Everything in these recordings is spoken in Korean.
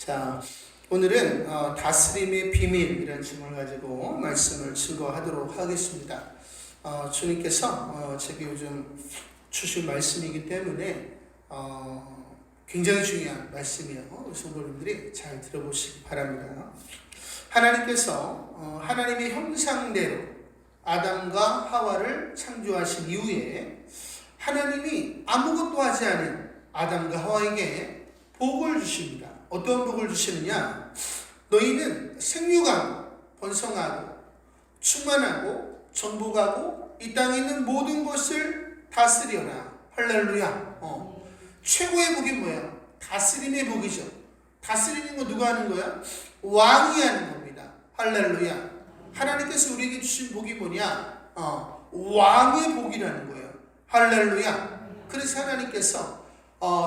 자, 오늘은 다스림의 비밀이라는 제목을 가지고 말씀을 증거하도록 하겠습니다. 주님께서 제게 요즘 주신 말씀이기 때문에 굉장히 중요한 말씀이에요. 성도님들이 잘 들어보시기 바랍니다. 하나님께서 하나님의 형상대로 아담과 하와를 창조하신 이후에 하나님이 아무것도 하지 않은 아담과 하와에게 복을 주십니다. 어떤 복을 주시느냐? 너희는 생육하고 번성하고 충만하고 정복하고 이 땅에 있는 모든 것을 다스려라. 할렐루야. 최고의 복이 뭐예요? 다스림의 복이죠. 다스리는 거 누가 하는 거야? 왕이 하는 겁니다. 할렐루야. 하나님께서 우리에게 주신 복이 뭐냐? 왕의 복이라는 거예요. 할렐루야. 그래서 하나님께서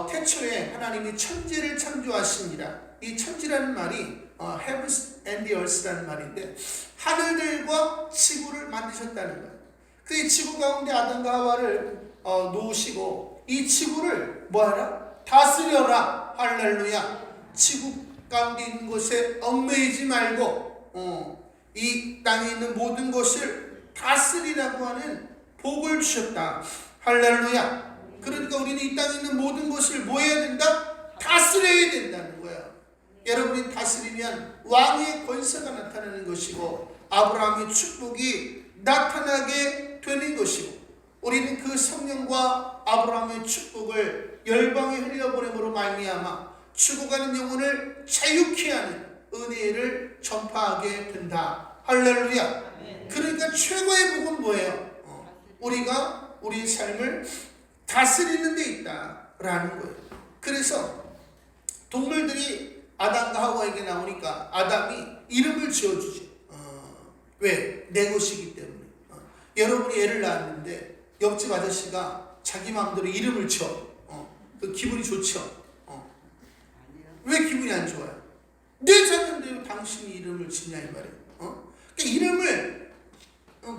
태초에 하나님이 천지를 창조하십니다. 이 천지라는 말이 heavens and the earth라는 말인데 하늘들과 지구를 만드셨다는 거예요. 그 지구 가운데 아담과 하와를 놓으시고 이 지구를 뭐하라? 다스려라. 할렐루야. 지구 가운데 있는 곳에 얽매이지 말고 이 땅에 있는 모든 것을 다스리라고 하는 복을 주셨다. 할렐루야. 그러니까 우리는 이 땅에 있는 모든 것을 뭐 해야 된다? 다스려야 된다는 거예요. 여러분이 다스리면 왕의 권세가 나타나는 것이고 아브라함의 축복이 나타나게 되는 것이고 우리는 그 성령과 아브라함의 축복을 열방에 흘려보냄으로 말미암아 죽어가는 영혼을 자유케 하는 은혜를 전파하게 된다. 할렐루야. 그러니까 최고의 복은 뭐예요? 우리가 우리의 삶을 다스리는 데 있다라는 거예요. 그래서 동물들이 아담과 하와에게 나오니까 아담이 이름을 지어주지. 왜? 내 것이기 때문에. 여러분이 애를 낳았는데 옆집 아저씨가 자기 마음대로 이름을 지어. 그 기분이 좋죠? 왜 기분이 안 좋아요? 내 자녀인데 당신이 이름을 짓냐 이 말이에요. 그러니까 이름을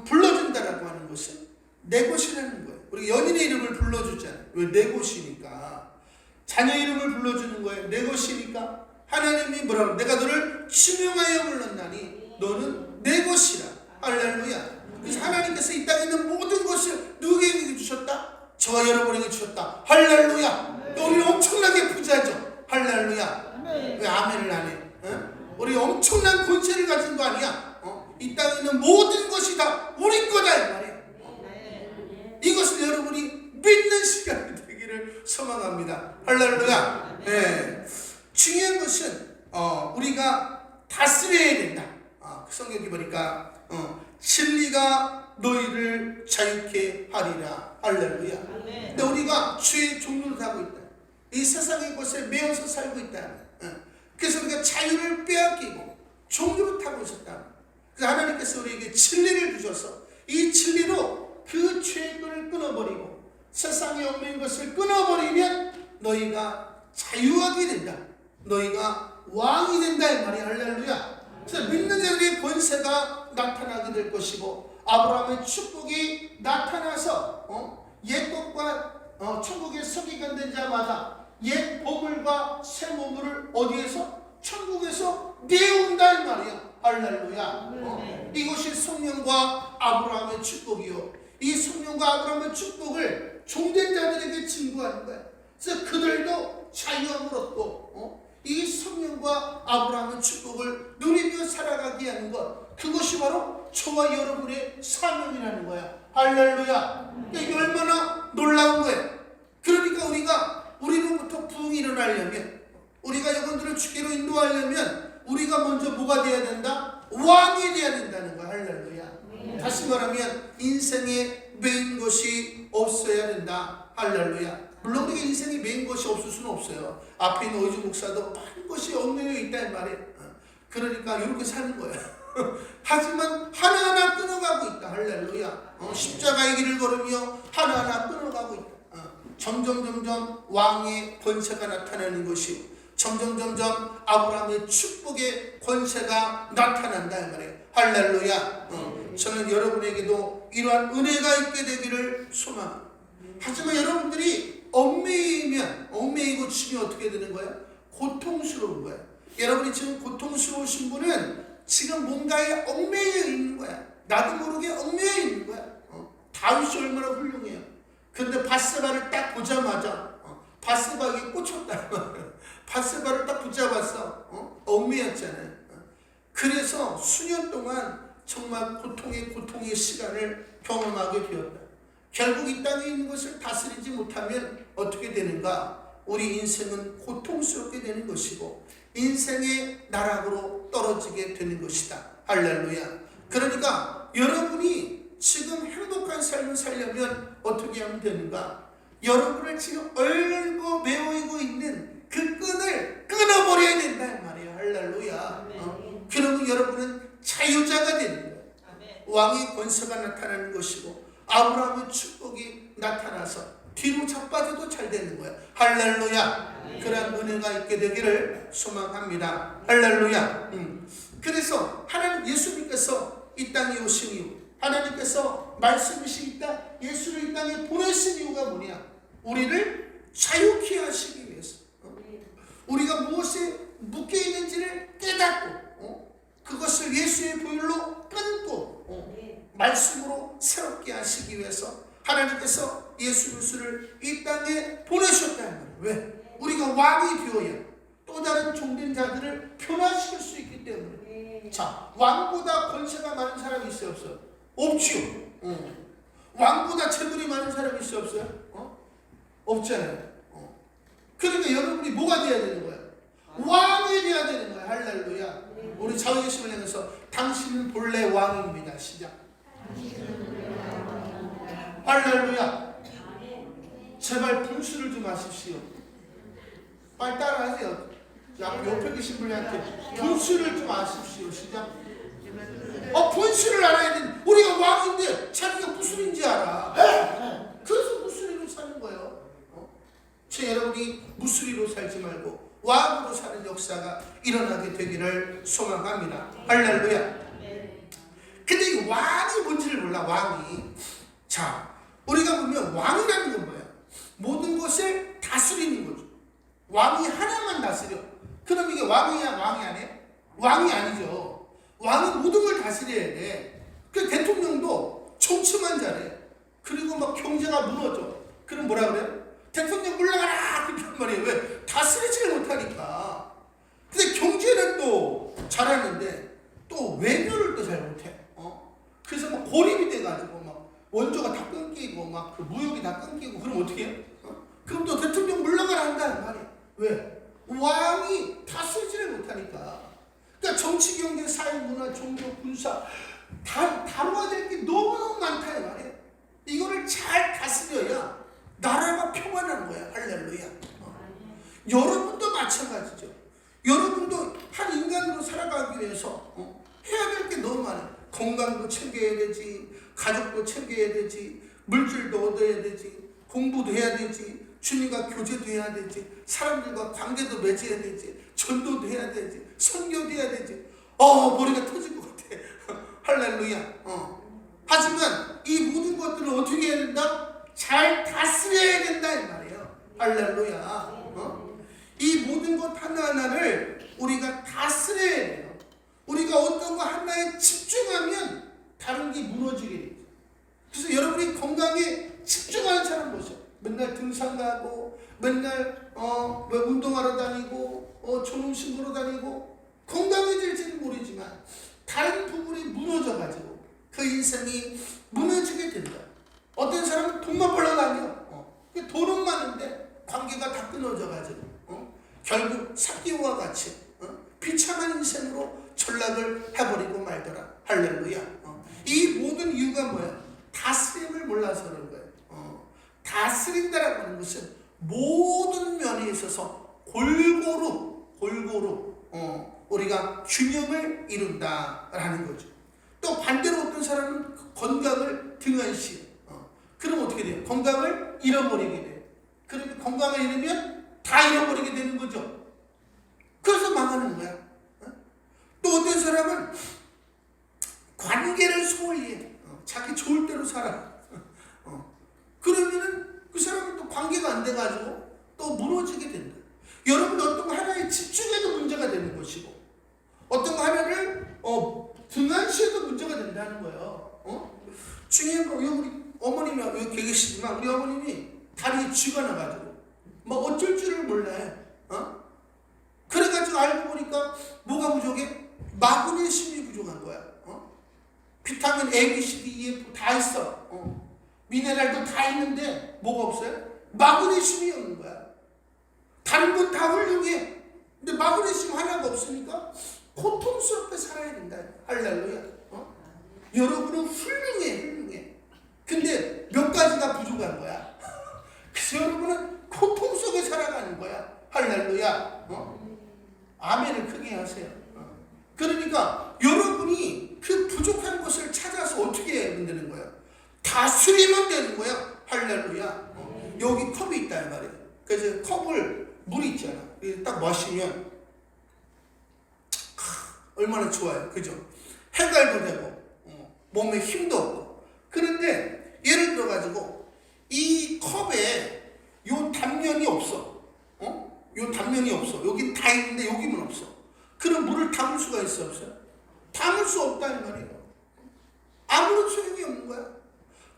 불러준다라고 하는 것은 내 것이라는 거예요. 우리 연인의 이름을 불러주잖아요. 왜? 내 것이니까. 자녀 이름을 불러주는 거예요. 내 것이니까. 하나님이 뭐라고? 내가 너를 지명하여 불렀나니 너는 내 것이라. 할렐루야. 그래서 하나님께서 이 땅에 있는 모든 것을 누구에게 주셨다? 저와 여러분에게 주셨다. 할렐루야. 우리는 엄청나게 부자죠. 할렐루야. 왜 아멘을 안 해? 우리 엄청난 권세를 가진 거 아니야? 이 땅에 있는 모든 것이 다 우리 거다 이 말이야. 이것을 여러분이 믿는 시간이 되기를 소망합니다. 할렐루야. 네. 중요한 것은 우리가 다스려야 된다. 그 성경이 보니까 진리가 너희를 자유케 하리라. 할렐루야. 근데 우리가 죄의 종로를 하고 있다. 이 세상의 것에 매여서 살고 있다. 그래서 우리가 자유를 빼앗기고 종로를 타고 있었다. 그래서 하나님께서 우리에게 진리를 주셔서 이 진리로 그 죄의 끈을 끊어버리고 세상에 없는 것을 끊어버리면 너희가 자유하게 된다. 너희가 왕이 된다 이 말이 할렐루야. 그래서 믿는 자들의 권세가 나타나게 될 것이고 아브라함의 축복이 나타나서 옛 것과 천국에 서기관된 자마다 옛 보물과 새 보물을 어디에서? 천국에서 내온다 이 말이야. 할렐루야. 이것이 성령과 아브라함의 축복이요. 이 성령과 아브라함의 축복을 종된 자들에게 증거하는 거야. 그래서 그들도 자유함을 얻고 이 성령과 아브라함의 축복을 누리며 살아가게 하는 것, 그것이 바로 저와 여러분의 사명이라는 거야. 할렐루야. 이게 얼마나 놀라운 거야. 그러니까 우리로부터 부흥이 일어나려면, 우리가 여러분들을 주께로 인도하려면 우리가 먼저 뭐가 돼야 된다? 왕이 돼야 된다는 거야. 할렐루야. 다시 말하면 인생에 메인 것이 없어야 된다. 할렐루야. 물론 우리가 인생에 메인 것이 없을 수는 없어요. 앞에 있는 어이주 목사도 많은 것이 얽매여 있다 이 말이에요. 그러니까 이렇게 사는 거예요. 하지만 하나하나 끊어가고 있다. 할렐루야. 십자가의 길을 걸으며 하나하나 끊어가고 있다. 점점 왕의 권세가 나타나는 것이 점점 아브라함의 축복의 권세가 나타난다 이 말이에요. 할렐루야. 저는 여러분에게도 이러한 은혜가 있게 되기를 소망합니다. 하지만 여러분들이 얽매이고 치면 어떻게 되는 거예요? 고통스러운 거예요. 여러분이 지금 고통스러우신 분은 지금 뭔가에 얽매여 있는 거야. 나도 모르게 얽매여 있는 거야. 다윗이 얼마나 훌륭해요. 그런데 밧세바를 딱 보자마자 밧세바에게 꽂혔다. 밧세바를 딱 붙잡았어. 얽매였잖아요. 그래서 수년 동안 정말 고통의 시간을 경험하게 되었다. 결국 이 땅에 있는 것을 다스리지 못하면 어떻게 되는가? 우리 인생은 고통스럽게 되는 것이고 인생의 나락으로 떨어지게 되는 것이다. 할렐루야. 그러니까 여러분이 지금 행복한 삶을 살려면 어떻게 하면 되는가? 여러분을 지금 얼고 메우고 있는 그 끈을 끊어버려야 된다 말이에요. 할렐루야. 그러면 여러분은 자유자가 되는 거예요. 왕의 권세가 나타나는 것이고 아브라함의 축복이 나타나서 뒤로 자빠져도 잘 되는 거예요. 할렐루야. 그러한 은혜가 있게 되기를 소망합니다. 할렐루야. 그래서 하나님 예수님께서 이 땅에 오신 이유, 하나님께서 말씀이시니까 예수를 이 땅에 보내신 이유가 뭐냐? 우리를 자유케 하시기 위해서. 우리가 무엇에 묶여 있는지를 깨닫고 그것을 예수의 보혈로 끊고 말씀으로 새롭게 하시기 위해서 하나님께서 예수 그리스도를 이 땅에 보내셨다는 거예요. 왜? 우리가 왕이 되어야 또 다른 종된 자들을 변화시킬 수 있기 때문에. 자, 왕보다 권세가 많은 사람이 있어요, 없어요? 없지요. 왕보다 재물이 많은 사람이 있어요, 없어요? 없잖아요. 그러니까 여러분이 뭐가 돼야 되는 거예요? 왕이 돼야 되는 거예요. 할렐루야. 우리 자유의식을 향해서 당신은 본래 왕입니다. 시작. 할렐루야. 제발 분수를 좀 하십시오. 빨리 따라하세요. 옆에 계신 분한테 분수를 좀 아십시오. 시작. 분수를 알아야 되는. 우리가 왕인데 자기가 무슨 인지 알아. 그래서 무술이로 사는 거예요. 여러분이 무술이로 살지 말고 왕으로 사는 역사가 일어나게 되기를 소망합니다. 할렐루야. 근데 이 왕이 뭔지를 몰라. 왕이. 자, 우리가 보면 왕이라는 건 뭐야? 모든 것을 다스리는 거죠. 왕이 하나만 다스려. 그럼 이게 왕이야, 왕이 아니야? 왕이 아니죠. 왕은 모든 걸 다스려야 돼. 그 대통령도 정치만 잘해. 그리고 막 경제가 무너져. 그럼 뭐라 그래요? 대통령 물러가라! 그렇단 말이에요. 왜? 다스리지를 못하니까. 근데 경제는 또 잘하는데 또 외교를 또 잘 못해. 그래서 막 고립이 돼가지고 막 원조가 다 끊기고 막 그 무역이 다 끊기고 그럼 어떻게 해요? 그럼 또 대통령 물러가라 한다는 말이에요. 왜? 왕이 다스리지를 못하니까. 그러니까 정치, 경제, 사회, 문화, 종교, 군사 다뤄야 될 게 너무 많다 이 말이에요. 이거를 잘 다스려야 나라가 평안한 거야. 할렐루야. 여러분도 마찬가지죠. 여러분도 한 인간으로 살아가기 위해서 해야 될 게 너무 많아요. 건강도 챙겨야 되지, 가족도 챙겨야 되지, 물질도 얻어야 되지, 공부도 해야 되지, 주님과 교제도 해야 되지, 사람들과 관계도 맺어야 되지, 전도도 해야 되지, 선교도 해야 되지. 머리가 터질 것 같아. 할렐루야. 하지만 이 모든 것들을 어떻게 해야 된다? 잘 다스려야 된다 이 말이에요. 할렐루야. 이 모든 것 하나하나를 우리가 다스려야 돼요. 우리가 어떤 거 하나에 집중하면 다른 게 무너지게 돼요. 그래서 여러분이 건강에 집중하는 사람 보세요. 맨날 등산 가고 맨날 운동하러 다니고 존엄신 보러 다니고 건강해질지는 모르지만 다른 부분이 무너져가지고 그 인생이 무너지게 된다. 어떤 사람은 돈만 벌러 다녀. 돈은 많은데 관계가 다 끊어져가지고 결국 사기와 같이 비참한 인생으로 전락을 해버리고 말더라. 할렐루야. 이 모든 이유가 뭐야? 다스림을 몰라서 그런 거예요. 다스린다라고 하는 것은 모든 면에 있어서 골고루 우리가 균형을 이룬다라는 거죠. 또 반대로 어떤 사람은 건강을 등한시. 그럼 어떻게 돼요? 건강을 잃어버리게 돼요. 그러면 건강을 잃으면 다 잃어버리게 되는 거죠. 그래서 망하는 거야. 또 어떤 사람은 관계를 소홀히 해. 자기 좋을 대로 살아. 그러면은 그 사람은 또 관계가 안 돼가지고 또 무너지게 된다. 여러분 어떤 거 하나에 집중해도 문제가 되는 것이고 등한시에도 문제가 된다는 거예요. 중요한 거, 우리 어머님이 여기 계시지만 우리 어머님이 다리에 쥐가 나가지고 뭐 어쩔 줄을 몰라요. 그래가지고 알고 보니까 뭐가 부족해? 마그네슘이 부족한 거야. 비타민 A, B, C, D, E, F 다 있어. 미네랄도 다 있는데 뭐가 없어요? 마그네슘이 없는 거야. 다른 건 다 훌륭해. 근데 마그네슘 하나가 없으니까 고통스럽게 살아야 된다. 할렐루야. 여러분은 훌륭해. 근데 몇 가지가 부족한 거야. 그래서 여러분은 고통 속에 살아가는 거야. 할렐루야. 아멘을 크게 하세요. 그러니까 여러분이 그 부족한 것을 찾아서 어떻게 하면 되는 거야? 다스리면 되는 거야. 할렐루야. 여기 컵이 있다 이 말이야. 그래서 컵을 물이 있잖아. 딱 마시면 얼마나 좋아요. 그죠? 해갈도 되고 몸에 힘도 없고. 그런데 예를 들어 가지고 이 컵에 요 단면이 없어. 요 단면이 없어. 여기 다 있는데 여기는 없어. 그럼 물을 담을 수가 있어 없어요? 담을 수 없다는 말이에요. 아무런 소용이 없는 거야.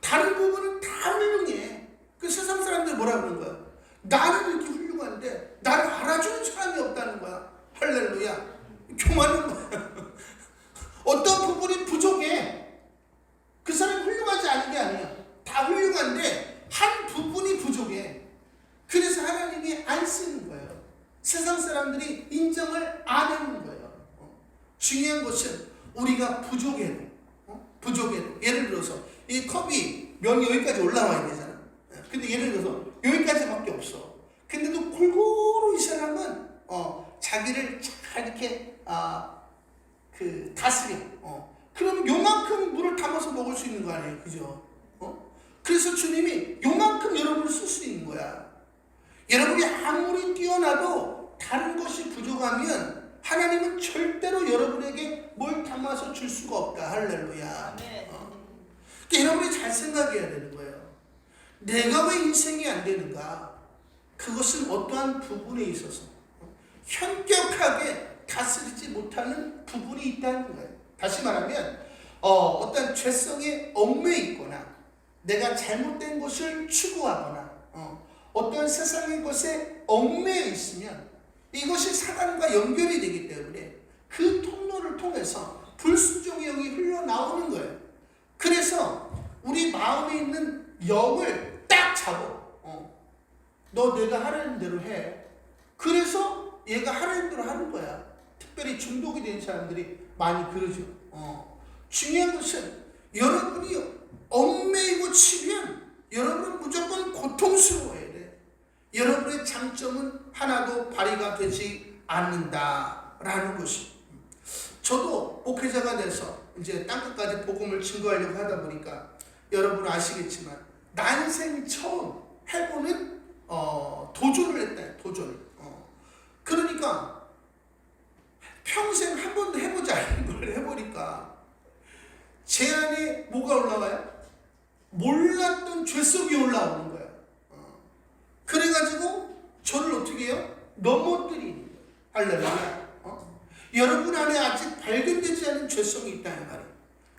다른 부분은 다 훌륭해. 그 세상 사람들 뭐라 그러는 거야? 나는 이렇게 훌륭한데 나를 알아주는 사람이 없다는 거야. 할렐루야. 교만은 뭐야? 어떤 부분이 부족해. 그 사람이 훌륭하지 않은 게 아니야. 다 훌륭한데 한 부분이 부족해. 그래서 하나님이 안 쓰는 거예요. 세상 사람들이 인정을 안 하는 거예요. 중요한 것은 우리가 부족해도 예를 들어서 이 컵이 면이 여기까지 올라와야 되잖아. 근데 예를 들어서 여기까지밖에 없어. 근데도 골고루 이 사람은 자기를 잘 이렇게 다스려. 그럼 요만큼 물을 담아서 먹을 수 있는 거 아니에요, 그죠? 그래서 주님이 요만큼 여러분을 쓸 수 있는 거야. 여러분이 아무리 뛰어나도 다른 것이 부족하면 하나님은 절대로 여러분에게 뭘 담아서 줄 수가 없다. 할렐루야. 그러니까 여러분이 잘 생각해야 되는 거예요. 내가 왜 인생이 안 되는가? 그것은 어떠한 부분에 있어서 현격하게 다스리지 못하는 부분이 있다는 거예요. 다시 말하면 어떤 죄성에 얽매여 있거나 내가 잘못된 것을 추구하거나 어떤 세상의 것에 얽매여 있으면 이것이 사단과 연결이 되기 때문에 그 통로를 통해서 불순종의 영이 흘러나오는 거예요. 그래서 우리 마음에 있는 영을 딱 잡아. 너 내가 하라는 대로 해. 그래서 얘가 하라는 대로 하는 거야. 특별히 중독이 된 사람들이 많이 그러죠. 중요한 것은 여러분이 얽매이고 치면 여러분은 무조건 고통스러워해야 돼. 여러분의 장점은 하나도 발휘가 되지 않는다라는 것이. 저도 목회자가 돼서 이제 땅끝까지 복음을 증거하려고 하다 보니까 여러분 아시겠지만 난생 처음 해보는 도전을 했다. 도전을. 그러니까 평생 한 번도 해보지 않은 걸 해보니까 제 안에 뭐가 올라와요? 몰랐던 죄성이 올라오는 거예요. 그래가지고 저를 어떻게 해요? 넘어뜨리는 거예요. 할렐루야. 여러분 안에 아직 발견되지 않은 죄성이 있다는 말이에요.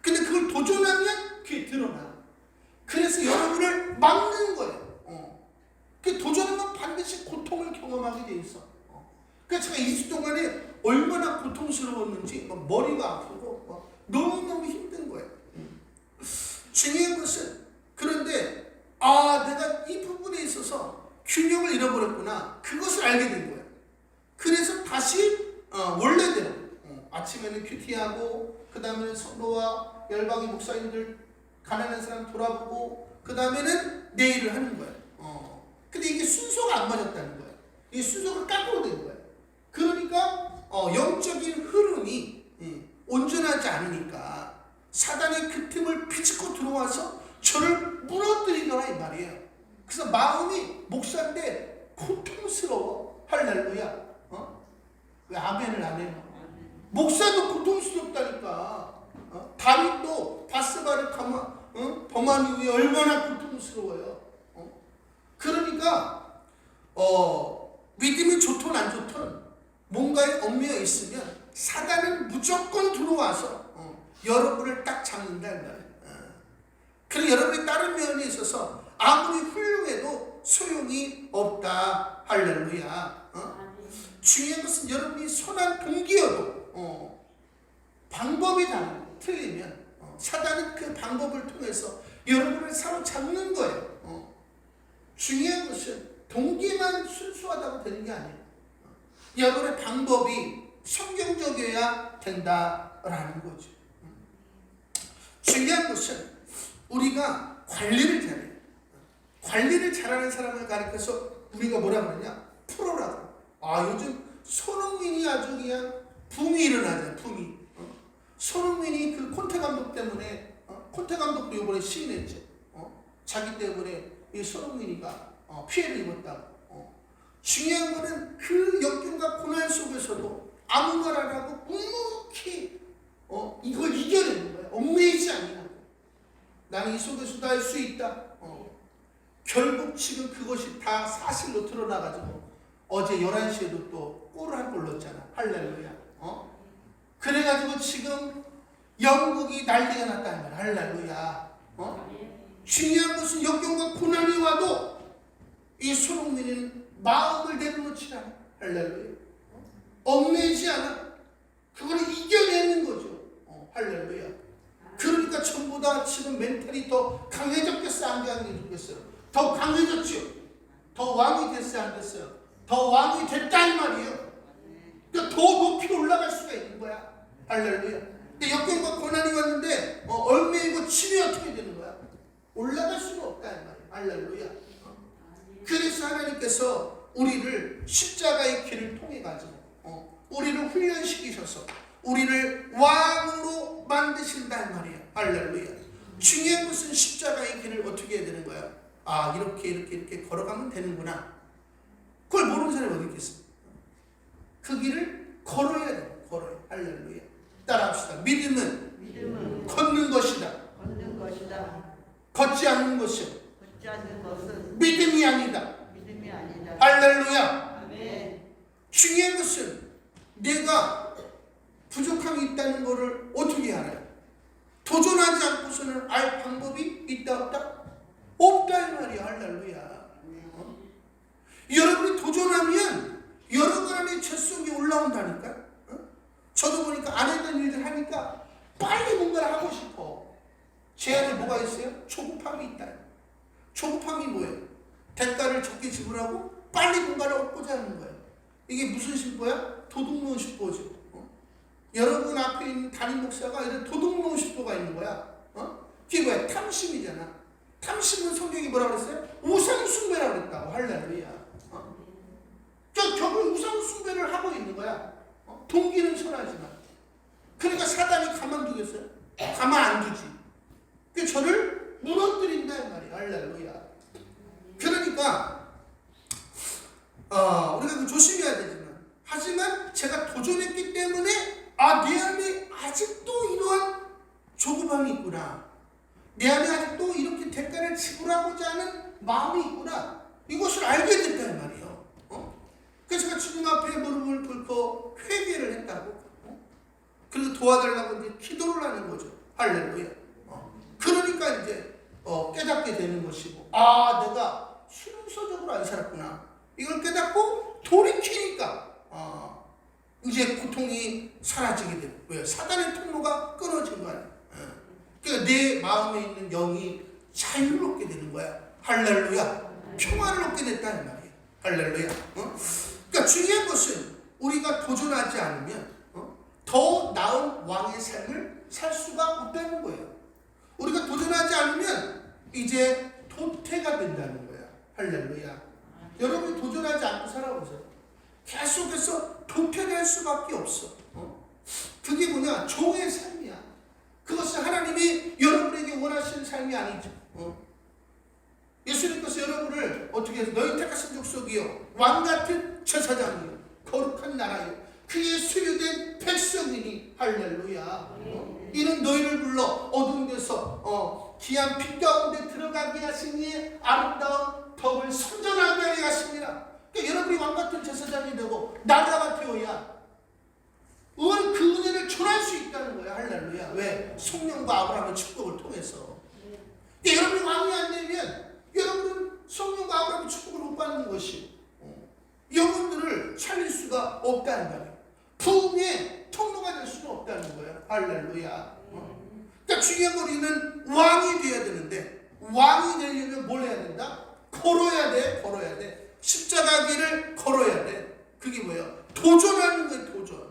근데 그걸 도전하면 그게 드러나. 그래서 여러분을 막는 거예요. 그 도전하면 반드시 고통을 경험하게 돼 있어. 그러니까 제가 2주 동안에 얼마나 고통스러웠는지 막 머리가 아프고 막 너무너무 힘든 거예요. 중요한 것은 그런데 내가 이 부분에 있어서 균형을 잃어버렸구나. 그것을 알게 된 거예요. 그래서 다시 원래대로 아침에는 큐티하고 그 다음에는 성도와 열방의 목사님들 가난한 사람 돌아보고 그 다음에는 내일을 하는 거예요. 근데 이게 순서가 안 맞았다는 거예요. 이게 순서가 깎으로 된 거예요. 그러니까 영적인 흐름이 온전하지 않으니까 사단이 그 틈을 비집고 들어와서 저를 무너뜨리더라 이 말이에요. 그래서 마음이 목사인데 고통스러워. 할렐루야. 왜 아멘을 안 해요? 목사도 고통스럽다니까. 다윗도 바스바를 범한 이후에 얼마나 고통스러워요. 그러니까 믿음이 좋든 안 좋든 뭔가에 얽매여 있으면 사단은 무조건 들어와. 와서 여러분을 딱 잡는다 이 말이에요. 그리고 여러분이 다른 면에 있어서 아무리 훌륭해도 소용이 없다. 할렐루야. 중요한 것은 여러분이 선한 동기여도 방법이 틀리면 사단은 그 방법을 통해서 여러분을 사로잡는 거예요. 중요한 것은 동기만 순수하다고 되는 게 아니에요. 여러분의 방법이 성경적이어야 된다라는 거죠. 중요한 것은 우리가 관리를 잘해요. 관리를 잘하는 사람을 가리켜서 우리가 뭐라 그러냐? 프로라고. 요즘 손흥민이 아주 그냥 붐이 일어나잖아요. 붐이. 손흥민이 그 콘테 감독 때문에 콘테 감독도 이번에 시인했죠. 자기 때문에 이 손흥민이가 피해를 입었다고. 중요한 거는 그 역경과 고난 속에서도 아무 말 안 하고 묵묵히 이걸 이겨내는 거야. 얽매이지 아니하고. 나는 이 속에서도 할 수 있다. 결국 지금 그것이 다 사실로 드러나가지고 어제 11시에도 또 골을 한 골 넣었잖아. 할렐루야. 그래가지고 지금 영국이 난리가 났다는 거야. 할렐루야. 중요한 것은 역경과 고난이 와도 이 손흥민은 마음을 내려놓지 않아. 할렐루야. 얽매이지 않아. 그걸 이겨내는 거죠. 할렐루야. 그러니까 전부 다 지금 멘탈이 더 강해졌겠어요? 안 강해졌겠어요? 더 강해졌죠. 더 왕이 됐어요? 안 됐어요? 더 왕이 됐다 이 말이에요. 그러니까 더 높이 올라갈 수가 있는 거야. 할렐루야. 근데 역경과 고난이 왔는데 얽매이고 치면 어떻게 되는 거야? 올라갈 수가 없다 이 말이에요. 할렐루야. 그래서 하나님께서 우리를 십자가의 길을 통해 가지고 우리를 훈련시키셔서 우리를 왕으로 만드신다 이 말이에요. 할렐루야. 중요한 것은 십자가의 길을 어떻게 해야 되는 거야? 이렇게 걸어가면 되는구나. 그걸 모르는 사람이 어디 있겠어? 그 길을 걸어야 돼. 걸어야. 할렐루야. 따라합시다. 믿음은 걷는 것이다. 걷지 않는 것은 믿음이 아니다. 할렐루야. 중요한 것은 내가 부족함이 있다는 것을 어떻게 알아요? 도전하지 않고서는 알 방법이 있다 없다? 없다 이 말이야. 할렐루야. 여러분이 도전하면 여러분 안에 죄 속에 올라온다니까. 저도 보니까 안 했던 일들 하니까 빨리 뭔가를 하고 싶어. 제 안에 뭐가 있어요? 조급함이 있다. 조급함이 뭐예요? 대가를 적게 지불하고 빨리 뭔가를 얻고자 하는 거예요. 이게 무슨 심보야? 도둑놈 심보죠. 여러분 앞에 있는 담임 목사가 이런 도둑놈 심보가 있는 거야. 그게 뭐야? 탐심이잖아. 탐심은 성경이 뭐라고 그랬어요? 우상숭배라고 그랬다고. 할렐루야. 결국 우상숭배를 하고 있는 거야. 동기는 선하지만. 그러니까 사단이 가만두겠어요? 가만 안 두지. 그러니까 저를 무너뜨린다 이 말이야. 할렐루야. 그러니까 우리가 조심해야 되지만, 하지만 제가 도전했기 때문에 내 안에 아직도 이러한 조급함이 있구나. 내 안에 아직도 이렇게 대가를 지불하고자 하는 마음이 있구나. 이것을 알게 됐다 이 말이에요. 그래서 제가 주님 앞에 무릎을 꿇고 회개를 했다고. 그리고 도와달라고 이제 기도를 하는 거죠. 할렐루야. 그러니까 이제 깨닫게 되는 것이고, 내가 순서적으로 안 살았구나. 이걸 깨닫고 돌이키니까 이제 고통이 사라지게 돼요. 왜요? 사단의 통로가 끊어진 거야. 그러니까 내 마음에 있는 영이 자유롭게 되는 거야. 할렐루야. 평화를 얻게 됐다 이 말이에요. 할렐루야. 그러니까 중요한 것은 우리가 도전하지 않으면 더 나은 왕의 삶을 살 수가 없다는 거예요. 우리가 도전하지 않으면 이제 도태가 된다는 거야. 할렐루야. 여러분이 도전하지 않고 살아보세요. 계속해서 도태될 수밖에 없어. 그게 뭐냐? 종의 삶이야. 그것은 하나님이 여러분에게 원하시는 삶이 아니죠. 예수님께서 여러분을 어떻게 해서 너희 택하신 족속이요, 왕같은 제사장이요, 거룩한 나라요, 그의 소유된 백성이니. 할렐루야. 이는 너희를 불러 어두운 데서 귀한 빛 가운데 들어가게 하시니 아름다운 덕을 선전하게 하게 하십니다. 그러니까 여러분이 왕같은 제사장이 되고 나라가 되어야 그 은혜를 전할 수 있다는 거야. 할렐루야. 왜? 성령과 아브라함의 축복을 통해서. 근데 여러분이 왕이 안 되면 여러분은 성령과 아브라함의 축복을 못 받는 것이 영혼들을 살릴 수가 없다는 거예요. 부흥의 통로가 될 수는 없다는 거예요. 할렐루야. 그러니까 중요한 건 우리는 왕이 되어야 되는데 왕이 되려면 뭘 해야 된다? 걸어야 돼. 걸어야 돼. 십자가 길을 걸어야 돼. 그게 뭐예요? 도전하는 거예요. 도전.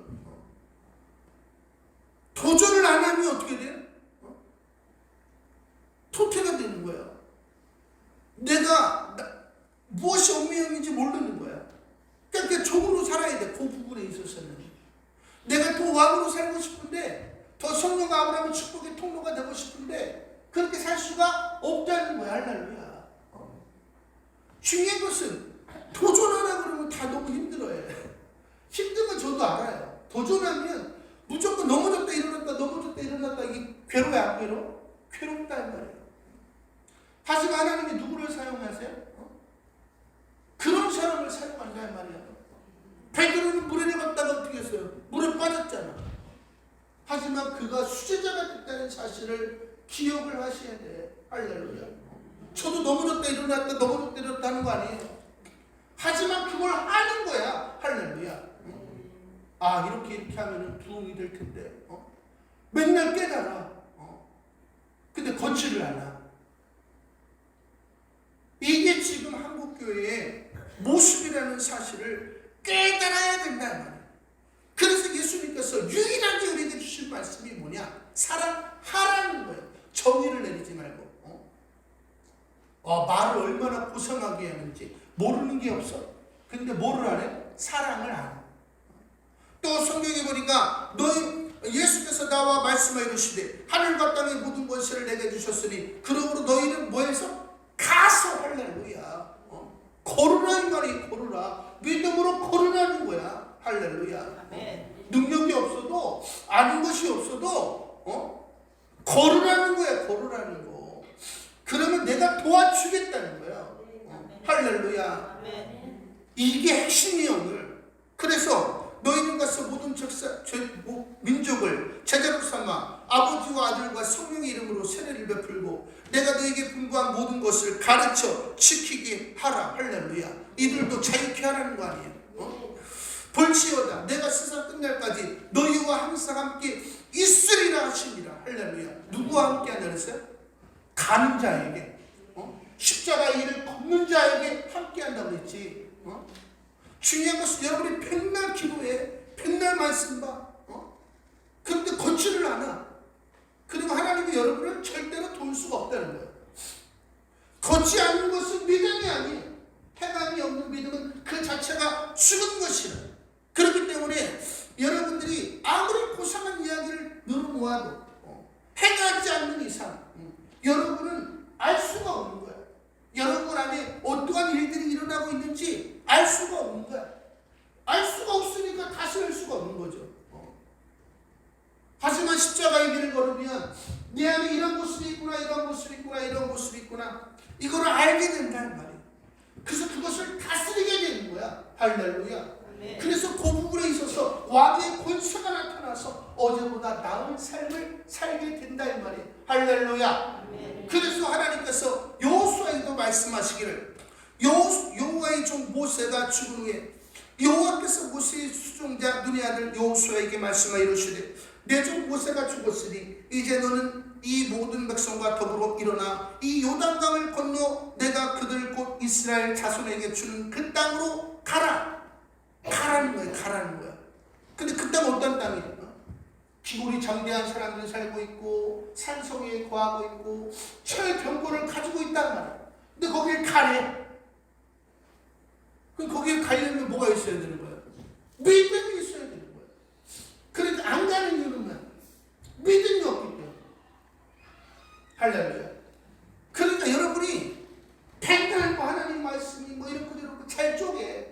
도전을 안 하면 어떻게 돼요? 토태가 되는 거예요. 내가 무엇이 운명인지 모르는 거야. 그러니까 종으로 살아야 돼. 그 부분에 있어서는. 내가 더 왕으로 살고 싶은데 더 성령과 아브라함의 축복의 통로가 되고 싶은데 그렇게 살 수가 없다는 거야. 할렐루야. 중요한 것은 도전하라 그러면 다 너무 힘들어요. 힘든 건 저도 알아요. 도전하면 무조건 넘어졌다 일어났다 넘어졌다 일어났다 이게 괴로워요? 안 괴로워? 괴롭다는 말이에요. 하지만 하나님이 누구를 사용하세요? 그런 사람을 사용한다는 말이에요. 베드로는 물에 내갔다가 어떻게 했어요? 물에 빠졌잖아. 하지만 그가 수제자가 됐다는 사실을 기억을 하셔야 돼. 할렐루야. 저도 넘어졌다 일어났다 넘어졌다 일어났다 하는 거 아니에요. 하지만 그걸 하는 거야. 할렐루야. 아 이렇게 하면 부흥이 될 텐데 맨날 깨달아. 근데 걷지를 않아. 이게 지금 한국교회의 모습이라는 사실을 깨달아야 된다는 말이에요. 그래서 예수님께서 유일하게 우리에게 주신 말씀이 뭐냐? 사랑하라는 거예요. 정의를 내리지 말고. 말을 얼마나 고상하게 하는지 모르는 게 없어. 근데 뭐를 안 해? 사랑을 안 해. 또 성경에 보니까 너희 예수께서 나와 말씀하여 이르시되 하늘과 땅의 모든 권세를 내게 주셨으니 그러므로 너희는 뭐해서? 가서. 할렐루야. 걸으라 이 말이. 걸으라. 믿음으로 걸으라는 거야. 할렐루야. 아멘. 능력이 없어도 아는 것이 없어도 걸으라는 거야. 걸으라는 거. 그러면 내가 도와주겠다는 거야. 할렐루야. 아멘. 이게 핵심이야 오늘. 그래서 너희는 가서 모든 민족을 제자로 삼아 아버지와 아들과 성령의 이름으로 세례를 베풀고 내가 너에게 분부한 모든 것을 가르쳐 지키게 하라. 할렐루야. 이들도 자유케 하라는 거 아니에요. 볼지어다 내가 세상 끝날까지 너희와 항상 함께 있으리라 하시니라. 할렐루야. 누구와 함께 하냐 그랬어요? 가는 자에게, 십자가 일을 걷는 자에게 함께 한다고 그랬지. 중요한 것은 여러분이 백날 기도해, 백날 말씀 봐. 그런데 걷지를 않아. 그리고 하나님이 여러분을 절대로 도울 수가 없다는 거예요. 걷지 않는 것은 믿음이 아니에요. 행함이 없는 믿음은 그 자체가 죽은 것이라. 그렇기 때문에 여러분들이 아무리 고상한 이야기를 늘어놓아도 행하지 않는 이상 여러분은 알 수가 없는 거야. 여러분 안에 어떠한 일들이 일어나고 있는지 알 수가 없는 거야. 알 수가 없으니까 다스릴 수가 없는 거죠. 하지만 십자가의 길을 걸으면 내 안에 이런 모습이 있구나, 이런 모습이 있구나, 이런 모습이 있구나, 이거를 알게 된다는 말이에요. 그래서 그것을 다스리게 되는 거야. 할렐루야. 네. 그래서 그 부분에 있어서 왕의 권세가 나타나서 어제보다 나은 삶을 살게 된다 이 말이에요. 할렐루야. 네. 그래서 하나님께서 여호수아에도 말씀하시기를 여호와의 종 모세가 죽은 후에 여호와께서 모세의 수종자 눈의 아들 여호수아에게 말씀하여 이르시되 내 종 모세가 죽었으니 이제 너는 이 모든 백성과 더불어 일어나 이 요단강을 건너 내가 그들 곧 이스라엘 자손에게 주는 그 땅으로 가라. 가라는 거야. 가라는 거야. 근데 그 땅 어떤 땅이야? 기골이 장대한 사람들이 살고 있고 산성에 거하고 있고 철병거를 가지고 있단 말이야. 근데 거기에 가래. 그럼 거기에 가려면 뭐가 있어야 되는 거야? 믿음이 있어야 되는 거야. 그런데 안 가는 이유는 뭐야? 믿음이 없기 때문에. 할렐루야. 그러니까 여러분이 백날 뭐 하나님 말씀이 뭐 이렇고 저렇고 잘 쪼개.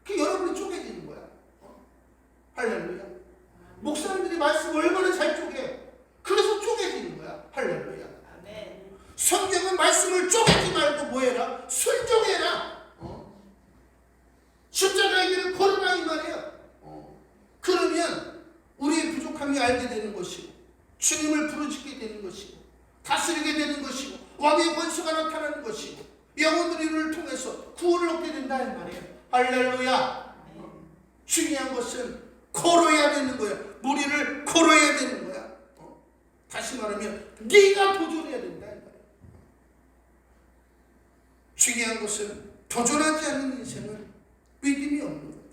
그 여러분이 쪼개지는 거야. 할렐루야. 목사님들이 말씀 얼마나 잘 쪼개. 그래서 쪼개지는 거야. 할렐루야. 아멘. 성경은 말씀을 쪼개지 말고 뭐해라? 순종해라. 십자가의 길을 걸으라 이 말이야. 그러면 우리의 부족함이 알게 되는 것이고 주님을 부르짖게 되는 것이고 다스리게 되는 것이고 왕의 권세가 나타나는 것이고 영혼들이 이를 통해서 구원을 얻게 된다 이 말이에요. 할렐루야. 중요한 것은 걸어야 되는 거야. 무리를 걸어야 되는 거야. 다시 말하면 네가 도전해야 된다 이 말이에요. 중요한 것은 도전하지 않는 인생은 믿음이 없는 거예요.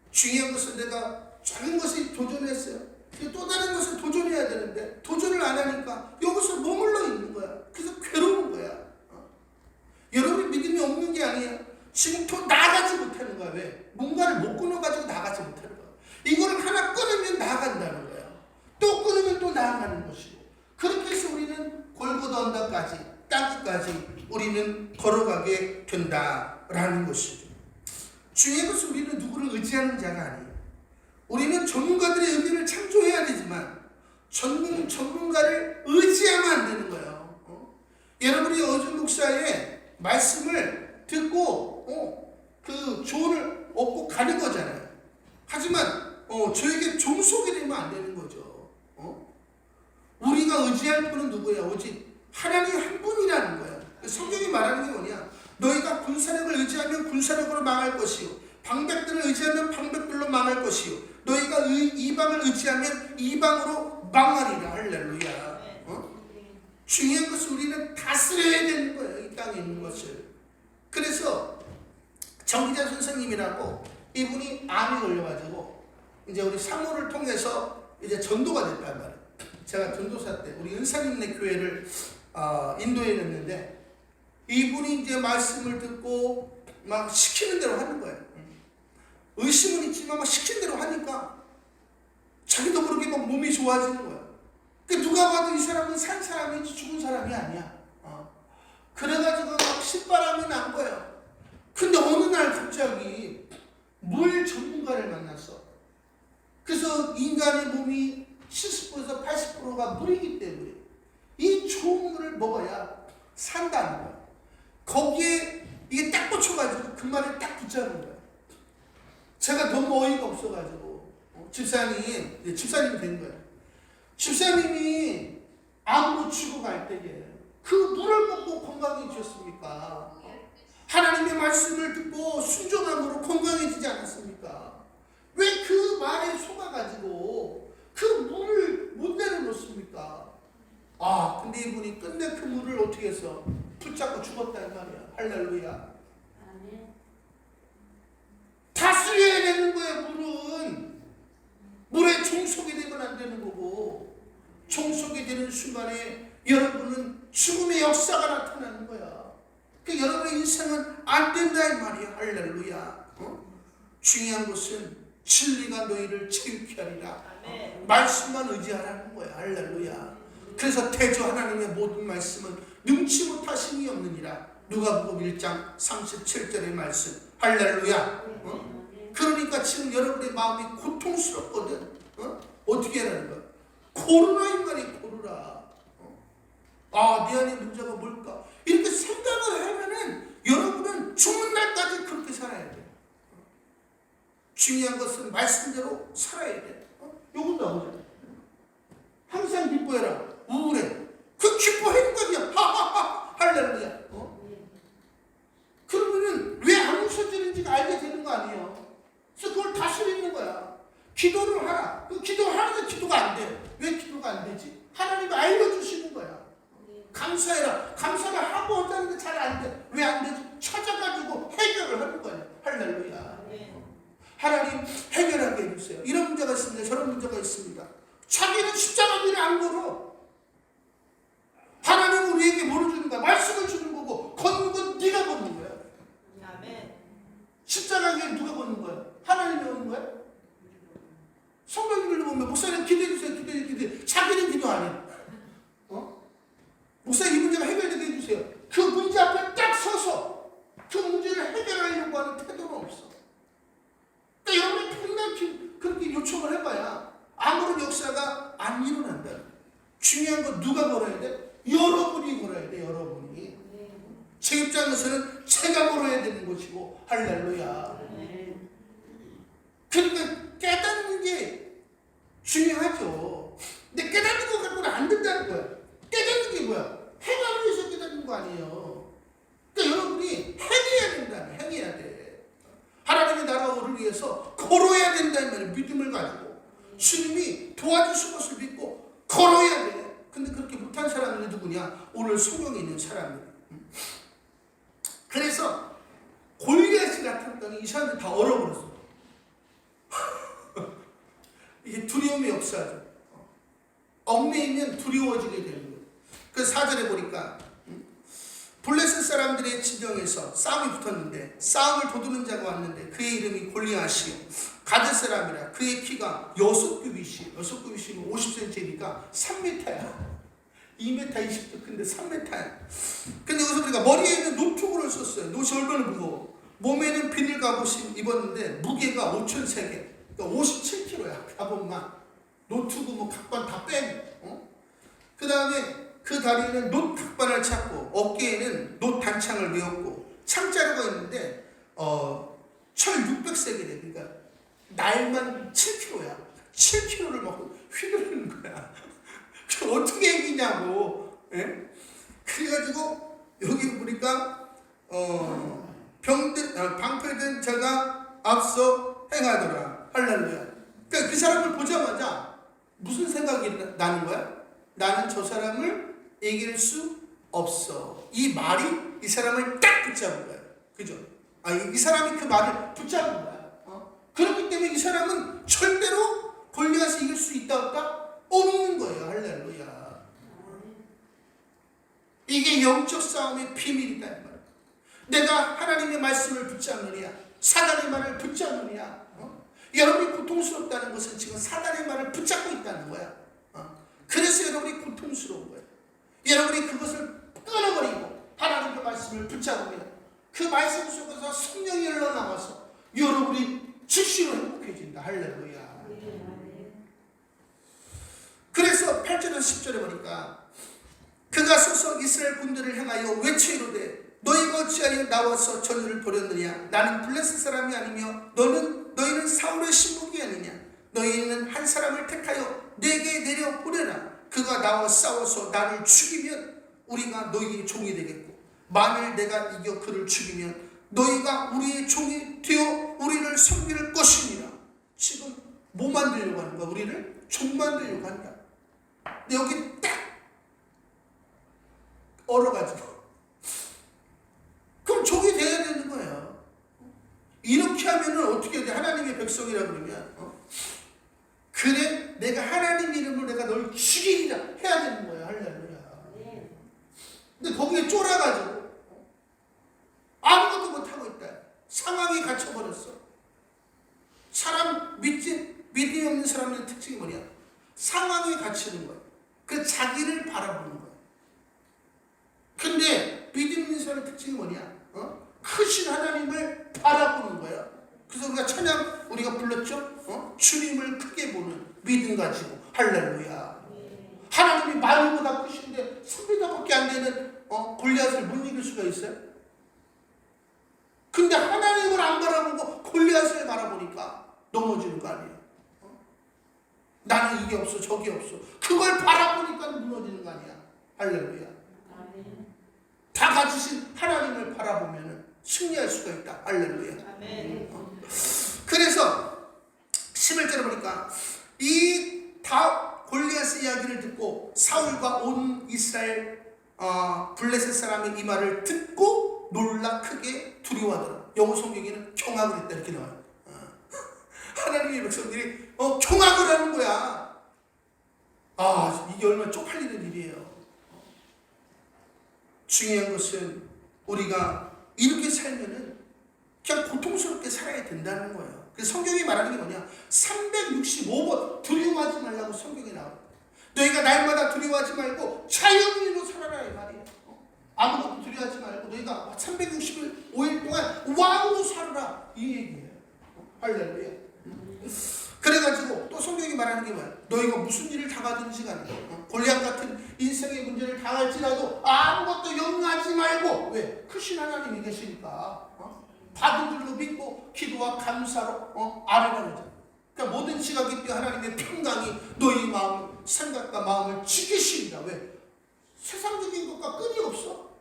중요한 것은 내가 작은 것에 도전했어요. 또 다른 것을 도전해야 되는데 도전을 안 하니까 여기서 머물러 있는 거야. 그래서 괴로운 거야. 여러분이 믿음이 없는 게 아니야. 지금 더 나아가지 못하는 거야. 왜? 뭔가를 못 끊어가지고 나가지 못하는 거야. 이거를 하나 끊으면 나아간다는 거야. 또 끊으면 또 나아가는 것이고 그렇게 해서 우리는 골고다 언덕까지 땅끝까지 우리는 걸어가게 된다라는 것이죠. 중요한 것은 우리는 누구를 의지하는 자가 아니에요. 우리는 전문가들의 의견을 참조해야 되지만 전문가를 의지하면 안 되는 거예요. 여러분이 어준 목사의 말씀을 듣고 그 조언을 얻고 가는 거잖아요. 하지만 저에게 종속이 되면 안 되는 거죠. 우리가 의지할 분은 누구야? 오직 하나님 한 분이라는 거야. 성경이 말하는 게 뭐냐? 너희가 군사력을 의지하면 군사력으로 망할 것이요 방백들을 의지하면 방백들로 망할 것이요 너희가 이방을 의지하면 이방으로 망하리라. 할렐루야. 중요한 것은 우리는 다스려야 되는 거예요. 이 땅에 있는 것을. 그래서 정기자 선생님이라고 이분이 암이 걸려가지고 이제 우리 사모를 통해서 이제 전도가 됐단 말이에요. 제가 전도사 때 우리 은사님네 교회를 인도해 냈는데 이분이 이제 말씀을 듣고 막 시키는 대로 하는 거예요. 의심은 있지만 막 시키는 대로 하니까 자기도 모르게 막 몸이 좋아지는 거야. 그러니까 누가 봐도 이 사람은 산 사람이지 죽은 사람이 아니야. 그래가지고 막 신바람이 난 거예요. 근데 어느 날 갑자기 물 전문가를 만났어. 그래서 인간의 몸이 70%에서 80%가 물이기 때문에 이 좋은 물을 먹어야 산다는 거야. 거기에 이게 딱 꽂혀가지고 그 말을 딱 붙잡는 거야. 제가 너무 어이가 없어가지고 집사님이 된 거야. 집사님이 암으로 죽어갈 때에 그 물을 먹고 건강해지셨습니까? 하나님의 말씀을 듣고 순종함으로 건강해지지 않았습니까? 왜 그 말에 속아가지고 그 물을 못 내려놓습니까? 근데 이분이 끝내 그 물을 어떻게 해서 붙잡고 죽었단 말이야. 할렐루야. 다스려야 되는 거예요. 물은 물에 종속이 되면 안 되는 거고 종속이 되는 순간에 여러분은 죽음의 역사가 나타나는 거야. 그러니까 여러분의 인생은 안 된다 이 말이야. 할렐루야. 중요한 것은 진리가 너희를 체육케 하리라. 말씀만 의지하라는 거야. 할렐루야. 그래서 대저 하나님의 모든 말씀은 능치 못하심이 없느니라. 누가복음 1장 37절의 말씀. 할렐루야. 그러니까 지금 여러분의 마음이 고통스럽거든. 어떻게 하라는 거야? 고르라 인간이 고르라. 내 안에 문제가 뭘까? 이렇게 생각을 하면은 여러분은 죽는 날까지 그렇게 살아야 돼. 중요한 것은 말씀대로 살아야 돼. 요것도 나오잖아. 항상 기뻐해라. 우울해. 그 기뻐하는 거냐? 하하하. 할렐루야. 그러면은 왜 안 웃어지는지가 알게 되는 거 아니에요. 그래서 그걸 다스리는 거야. 기도를 하라. 그 기도하는데 기도가 안 돼. 왜 기도가 안 되지? 하나님이 알려주시는 거야. 감사해라. 감사를 하고 한다는데 잘 안 돼. 왜 안 되지? 찾아가지고 해결을 하는 거야. 할렐루야. 하나님 해결하게 해주세요. 이런 문제가 있습니다. 저런 문제가 있습니다. 자기는 십자가 길을 안 걸어. 하나님은 우리에게 뭐를 주는 거야? 말씀을 주는 거고 걷는 건 네가 걷는 거야. 십자가 길을 누가 걷는 거야? 하나님이 걷는 거야? 성경을 보면 목사님 기도해주세요. 기도해. 자기는 기도 안 해. 목사님 이 문제가 해결되게 해주세요. 그 문제 앞에 딱 서서 그 문제를 해결하려고 하는 태도는 없어. 그러니까 여러분이 맨날 그렇게 요청을 해봐야 아무런 역사가 안 일어난다. 중요한 건 누가 걸어야 돼? 여러분이 걸어야 돼. 여러분이. 제 입장에서는 제가 걸어야 되는 것이고 할렐루야. 그러니까 깨닫는 게 중요하죠. 믿음을 가지고 주님이 도와주실 것을 믿고 걸어야 돼. 근데 그렇게 못한 사람들이 누구냐? 오늘 성경에 있는 사람들. 그래서 골리앗이 나타났더니 이 사람들 다 얼어버렸어. 이게 두려움의 역사죠. 얽매이면 두려워지게 되는 거예요. 그래서 4절에 보니까 블레셋 사람들의 진영에서 싸움이 붙었는데 싸움을 도두는 자가 왔는데 그의 이름이 골리앗이요 가드 사람이라 그의 키가 6규빗이에요. 6규빗이면 50cm니까 3m야. 2m 20도 큰데 3m야. 근데 여기서 우리가 머리에는 노트구를 썼어요. 노트 얼마나 무거워. 몸에는 비닐 갑옷을 입었는데 무게가 5,000세개. 그러니까 57kg야. 갑옷만. 노트구 뭐 각반 다 빼고. 그 다음에 그 다리에는 놋 각반을 찾고 어깨에는 놋 단창을 메었고 창자루가 있는데 철 600세개래. 그러니까 날만 7kg야. 7kg를 막 휘두르는 거야. 어떻게 이기냐고. 예? 그래가지고 여기 보니까 방패된 자가 앞서 행하더라. 할렐루야. 그러니까 그 사람을 보자마자 무슨 생각이 나는 거야? 나는 저 사람을 이길 수 없어. 이 말이 이 사람을 딱 붙잡은 거야. 그죠? 이 사람이 그 말을 붙잡은 거야. 그렇기 때문에 이 사람은 절대로 골리앗을 이길 수 있다 없다? 없는 거예요. 할렐루야. 이게 영적 싸움의 비밀이다. 내가 하나님의 말씀을 붙잡느냐 사단의 말을 붙잡느냐. 여러분이 고통스럽다는 것은 지금 사단의 말을 붙잡고 있다는 거야. 그래서 여러분이 고통스러운 거예요. 여러분이 그것을 끊어버리고 하나님의 말씀을 붙잡으면 그 말씀 속에서 성령이 흘러나와서 여러분이 즉시로 행복해진다. 할렐루야. 그래서 8절에서 10절에 보니까 그가 서서 이스라엘 군대를 향하여 외쳐 이르되 너희가 어찌하여 나와서 전율을 벌였느냐. 나는 블레셋 사람이 아니며 너희는 사울의 신복이 아니냐. 너희는 한 사람을 택하여 내게 내려보내라. 그가 나와 싸워서 나를 죽이면 우리가 너희의 종이 되겠고 만일 내가 이겨 그를 죽이면 너희가 우리의 종이 되어 우리를 섬길 것이니라. 지금 뭐 만들려고 하는 거야? 우리를 종 만들려고 한다. 근데 여기 딱 얼어가지고 그럼 종이 돼야 되는 거예요. 이렇게 하면은 어떻게 해야 돼? 하나님의 백성이라 그러면 그래 내가 하나님 이름으로 내가 널 죽이리라 해야 되는 거예요. 할렐루야. 근데 거기에 쫄아가지고 아무것도 못하고 있다. 상황이 갇혀버렸어. 사람 믿음이 없는 사람의 특징이 뭐냐? 상황에 갇히는 거야. 그 자기를 바라보는 거야. 근데 믿음 있는 사람의 특징이 뭐냐? 크신 하나님을 바라보는 거야. 그래서 우리가 찬양 우리가 불렀죠? 주님을 크게 보는 믿음 가지고. 할렐루야. 하나님이 마음보다 크신데 3m밖에 안 되는 골리앗을 못 이길 수가 있어요? 근데 하나님을 안 바라보고 골리앗을 바라보니까 넘어지는 거 아니에요? 나는 이게 없어 저게 없어. 그걸 바라보니까 무너지는 거 아니야? 할렐루야. 다 가지신 하나님을 바라보면 승리할 수가 있다. 할렐루야. 그래서 11절에 보니까 이 다 골리앗의 이야기를 듣고 사울과 온 이스라엘 블레셋 사람의 이 말을 듣고 놀라 크게 두려워하더라. 영어 성경에는 경악을 했다 이렇게 나와요. 하나님의 백성들이 경악을 하는 거야. 이게 얼마나 쪽팔리는 일이에요. 중요한 것은 우리가 이렇게 살면은 그냥 고통스럽게 살아야 된다는 거예요. 그래서 성경이 말하는 게 뭐냐? 365번 두려워하지 말라고 성경에 나와요. 너희가 날마다 두려워하지 말고 자연인으로 살아라 이 말이에요. 아무것도 두려워하지 말고 너희가 365일 동안 왕으로 살아라 이 얘기예요. 할렐루야. 그래가지고 또 성경이 말하는 게 뭐야? 너희가 무슨 일을 당하든지 간에 골리앗 같은 인생의 문제를 당할지라도 아무것도 염려하지 말고 왜? 크신 하나님이 계시니까 받은 줄로 믿고 기도와 감사로 아뢰라는. 그러니까 모든 지각이 뛰어 하나님의 평강이 너희 마음 생각과 마음을 지키시리라. 왜? 세상적인 것과 끈이 없어.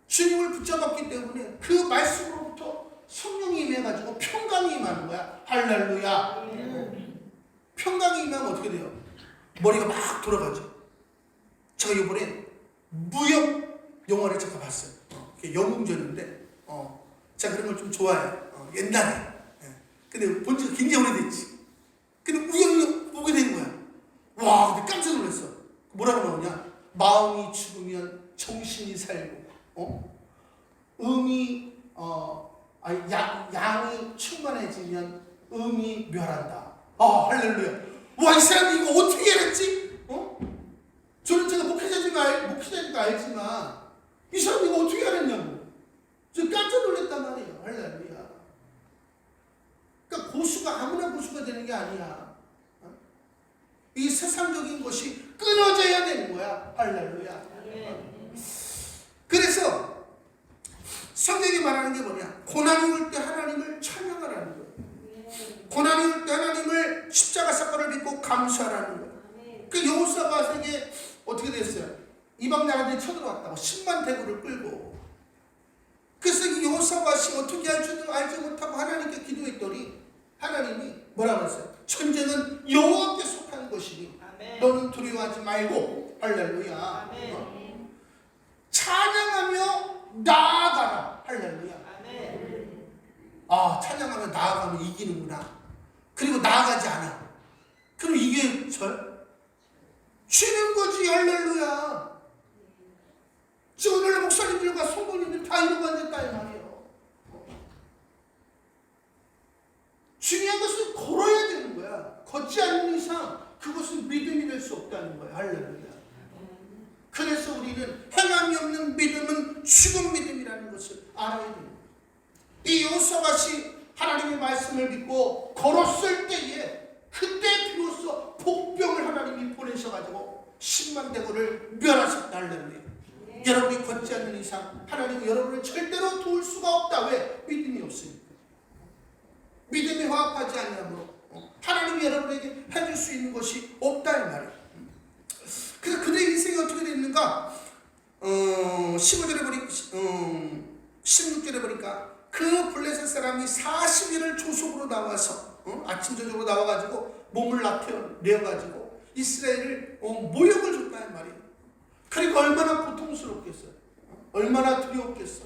주님을 붙잡았기 때문에 그 말씀으로부터 성령이 임해가지고 평강이 임하는 거야. 할렐루야. 평강이 임하면 어떻게 돼요? 머리가 막 돌아가죠. 제가 이번에 무협 영화를 제가 봤어요. 영웅전인데, 제가 그런 걸 좀 좋아해요. 옛날에. 근데 본 지가 굉장히 오래됐지. 근데 우연히 보게 된 거야. 와, 근데 깜짝 놀랐어. 뭐라고 나오냐? 마음이 죽으면 정신이 살고, 양이 충만해지면 음이 멸한다. 할렐루야. 와, 이 사람이 이거 어떻게 알았지? 저는 제가 목회자니까 알지만, 이 사람이 이거 어떻게 알았냐고. 저 깜짝 놀랐단 말이에요. 할렐루야. 그러니까 고수가 아무나 고수가 되는 게 아니야. 이 세상적인 것이 끊어져야 되는 거야. 할렐루야. 그래서 성경이 말하는 게 뭐냐? 고난이 올 때 하나님을 찬양하라는 거예요. 고난이 올 때 하나님을 십자가 사건을 믿고 감사하라는 거예요. 그 여호사밧에게 어떻게 됐어요? 이방 나라들이 쳐들어왔다고 10만 대군을 끌고. 그래서 이 여호사밧이 어떻게 할 줄도 알지 못하고 하나님께 기도했더니 하나님이 뭐라고 했어요? 전쟁은 여호와께 속한 것이니 너는 두려워하지 말고 할렐루야. 찬양하며 나아가라. 할렐루야. 찬양하며 나아가면 이기는구나. 그리고 나아가지 않아. 그럼 이게 쥐는 거지. 할렐루야. 지금 오늘 목사님들과 성도님들 다 이러고 앉았다 이 말이에요. 중요한 것은 걸어야 되는 거야. 걷지 않는 이상 그것은 믿음이 될 수 없다는 거야. 할렐루야. 그래서 우리는 행함이 없는 믿음은 죽은 믿음이라는 것을 알아야 됩니다. 이 여호사밧이 하나님의 말씀을 믿고 걸었을 때에 그때 비로소 복병을 하나님이 보내셔가지고 10만 대군을 멸하셨다. 할렐루야. 여러분이 걷지 않는 이상 하나님은 여러분을 절대로 도울 수가 없다. 왜? 믿음이 없으니까. 믿음이 화합하지 않으므로 하나님이 여러분에게 해줄 수 있는 것이 없다 이 말이에요. 그래서 그들의 인생이 어떻게 됐는가? 15절에 보니까 16절에 보니까 그 블레셋 사람이 40일을 조속으로 나와서 아침 저녁으로 나와가지고 몸을 내어가지고 이스라엘을 모욕을 줬다 이 말이에요. 그러니까 얼마나 고통스럽겠어요. 얼마나 두려웠겠어.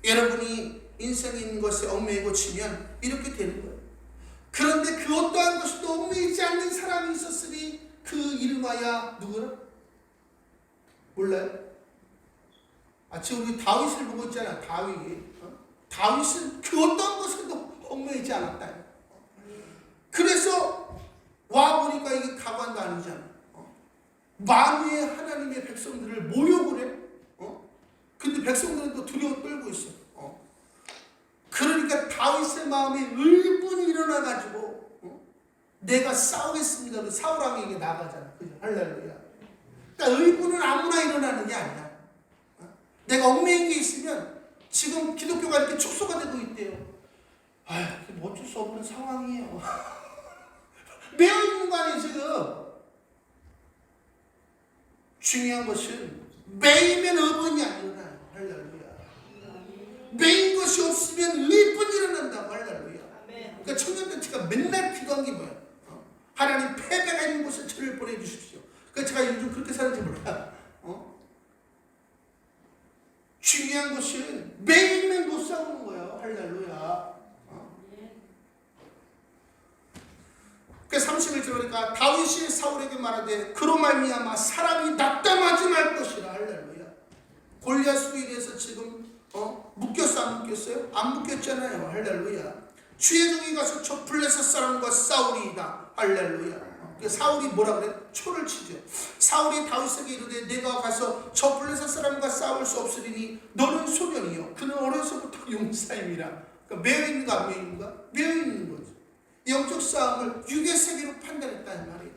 여러분이 인생에 있는 것에 얽매이고 치면 이렇게 되는 거예요. 그런데 그 어떠한 것도 얽매이지 않는 사람이 있었으니 그 이름하여 누구라? 몰라요? 지금 우리 다윗을 보고 있잖아. 다윗은 그 어떠한 것에도 얽매이지 않았다. 그래서 와보니까 이게 가관도 아니잖아. 만유의 하나님의 백성들을 모욕을 해. 근데 백성들은 또 두려워 떨고 있어. 그러니까 다윗의 마음에 의분이 일어나가지고 내가 싸우겠습니다. 사울왕에게 나가잖아. 그죠? 할렐루야. 그러니까 의분은 아무나 일어나는 게 아니야. 내가 얽매인 게 있으면 지금 기독교가 이렇게 축소가 되고 있대요. 뭐 어쩔 수 없는 상황이에요. 매여 있는 거 아니에요 지금. 중요한 것은 매이면 의분이 안 일어나요. 할렐루야. 매인 것이 없으면 의분이 일어난다고. 할렐루야. 그러니까 청년단체가 맨날 기도한 게 뭐야? 하나님 패배가 있는 곳에 저를 보내주십시오. 그러니까 제가 요즘 그렇게 사는지 몰라. 중요한 것은 매일매일 못 싸우는 거예요. 할렐루야. 그래서 31절 보니까 다윗이 사울에게 말하되 그로 말미암아 사람이 낙담하지 말 것이라. 할렐루야. 골리앗으로 인해서 지금 묶였어 안 묶였어요? 안 묶였잖아요. 할렐루야. 주의 종이 가서 저 블레셋 사람과 싸우리이다. 할렐루야. 사울이 뭐라 그래? 초를 치죠. 사울이 다윗에게 이르되 내가 가서 저 블레셋 사람과 싸울 수 없으리니 너는 소년이요 그는 어려서부터 용사임이라. 그러니까 매여 있는가 안 매여 있는가? 매여 있는 거죠. 영적 싸움을 육의 세계로 판단했다는 말이에요.